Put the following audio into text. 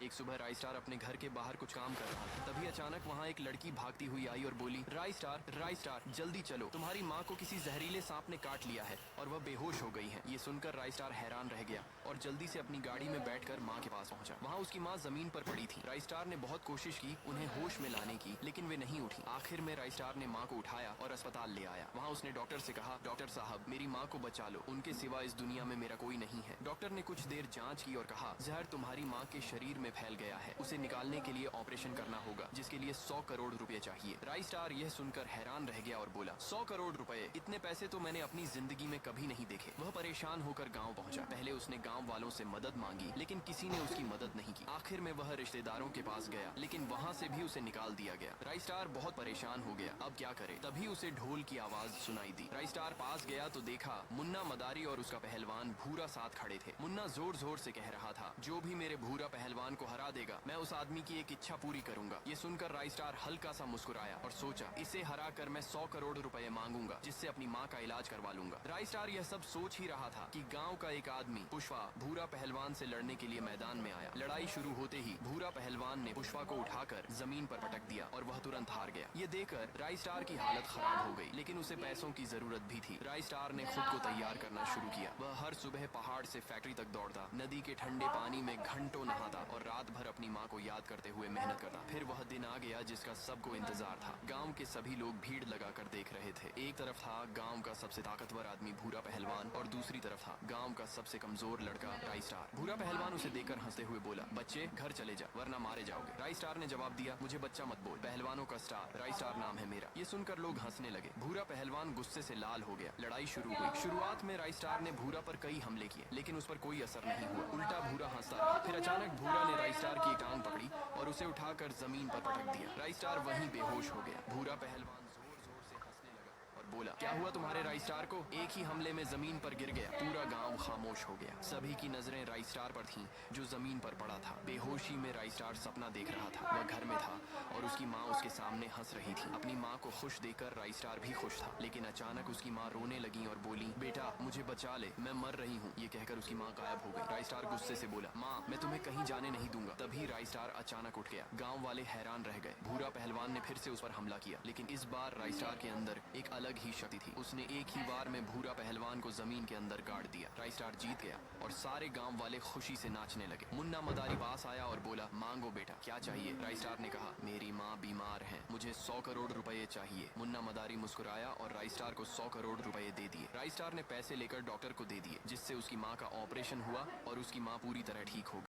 एक सुबह राई स्टार अपने घर के बाहर कुछ काम कर रहा था। तभी अचानक वहाँ एक लड़की भागती हुई आई और बोली, राई स्टार जल्दी चलो, तुम्हारी माँ को किसी जहरीले सांप ने काट लिया है और वह बेहोश हो गई है। ये सुनकर राई स्टार हैरान रह गया और जल्दी से अपनी गाड़ी में बैठकर माँ के पास पहुंचा। वहाँ उसकी माँ जमीन पर पड़ी थी। राई स्टार ने बहुत कोशिश की उन्हें होश में लाने की, लेकिन वे नहीं उठी। आखिर में राई स्टार ने माँ को उठाया और अस्पताल ले आया। वहाँ उसने डॉक्टर से कहा, डॉक्टर साहब मेरी माँ को बचा लो, उनके सिवा इस दुनिया में मेरा कोई नहीं है। डॉक्टर ने कुछ देर जांच की और कहा, जहर तुम्हारी माँ के शरीर में फैल गया है, उसे निकालने के लिए ऑपरेशन करना होगा, जिसके लिए 100 करोड़ रुपए चाहिए। राई स्टार यह सुनकर हैरान रह गया और बोला, 100 करोड़ रुपए? इतने पैसे तो मैंने अपनी जिंदगी में कभी नहीं देखे। वह परेशान होकर गाँव पहुँचा। पहले उसने गाँव वालों से मदद मांगी, लेकिन किसी ने उसकी मदद नहीं की। आखिर में वह रिश्तेदारों के पास गया, लेकिन वहाँ से भी उसे निकाल दिया गया। राई स्टार बहुत परेशान हो गया, अब क्या करे। तभी उसे ढोल की आवाज सुनाई दी। राई स्टार पास गया तो देखा मुन्ना मदारी और उसका पहलवान भूरा साथ खड़े थे। मुन्ना जोर जोर से कह रहा था, जो भी मेरे भूरा पहलवान को हरा देगा, मैं उस आदमी की एक इच्छा पूरी करूंगा। ये सुनकर राई स्टार हल्का सा मुस्कुराया और सोचा, इसे हरा कर मैं 100 करोड़ रुपए मांगूंगा, जिससे अपनी माँ का इलाज करवा लूंगा। राई स्टार यह सब सोच ही रहा था कि गाँव का एक आदमी पुष्पा भूरा पहलवान से लड़ने के लिए मैदान में आया। लड़ाई शुरू होते ही भूरा पहलवान ने पुष्पा को उठाकर जमीन पर पटक दिया और वह तुरंत हार गया। ये देखकर राई स्टार की हालत खराब हो गई, लेकिन उसे पैसों की जरूरत भी थी। राई स्टार ने खुद को तैयार करना शुरू किया। वह हर सुबह पहाड़ से फैक्ट्री तक दौड़ता, नदी के ठंडे पानी में घंटों नहाता और रात भर अपनी माँ को याद करते हुए मेहनत करता। फिर वह दिन आ गया जिसका सबको इंतजार था। गाँव के सभी लोग भीड़ लगाकर देख रहे थे। एक तरफ था गाँव का सबसे ताकतवर आदमी भूरा पहलवान और दूसरी तरफ था गाँव का सबसे कमजोर लड़का राई स्टार। भूरा पहलवान उसे देखकर हंसते हुए बोला, बच्चे घर चले जा वरना मारे जाओगे। राई स्टार ने जवाब दिया, मुझे बच्चा मत बोल, पहलवानों का स्टार राई स्टार नाम है मेरा। ये सुनकर लोग हंसने लगे। भूरा पहलवान गुस्से से लाल हो गया। लड़ाई शुरू हुई। शुरुआत में राई स्टार ने भूरा पर कई हमले किए, लेकिन उस पर कोई असर नहीं हुआ। उल्टा भूरा हंसता रहा। फिर अचानक भूरा ने राई स्टार की एक टांग पकड़ी और उसे उठाकर जमीन पर पटक दिया। राई स्टार वहीं बेहोश हो गया। भूरा पहलवान जोर जोर से हंसने लगा और बोला, क्या हुआ तुम्हारे राई स्टार को? एक ही हमले में जमीन पर गिर गया। पूरा गांव खामोश हो गया। सभी की नजरें राई स्टार पर थीं, जो जमीन पर पड़ा था। बेहोशी में राई स्टार सपना देख रहा था। वह घर में था और उसकी माँ उसके सामने हंस रही थी। अपनी माँ को खुश देखकर राई स्टार भी खुश था, लेकिन अचानक उसकी माँ रोने लगी और बोली, बेटा मुझे बचा ले, मैं मर रही हूँ। ये कहकर उसकी माँ गायब हो गई। राई स्टार गुस्से से बोला, माँ मैं तुम्हें कहीं जाने नहीं दूंगा। तभी राई स्टार अचानक उठ गया। गाँव वाले हैरान रह गए। भूरा पहलवान ने फिर से उस पर हमला किया, लेकिन इस बार राई स्टार के अंदर एक अलग ही शक्ति थी। उसने एक ही बार में भूरा पहलवान को जमीन के अंदर गाड़ दिया। राई स्टार जीत गया और सारे गांव वाले खुशी से नाचने लगे। मुन्ना मदारी पास आया और बोला, मांगो बेटा क्या चाहिए? राई स्टार ने कहा, मेरी माँ बीमार है, मुझे 100 करोड़ रुपए चाहिए। मुन्ना मदारी मुस्कुराया और राई स्टार को 100 करोड़ रुपए दे दिए। राई स्टार ने पैसे लेकर डॉक्टर को दे दिए, जिससे उसकी माँ का ऑपरेशन हुआ और उसकी माँ पूरी तरह ठीक हो गई।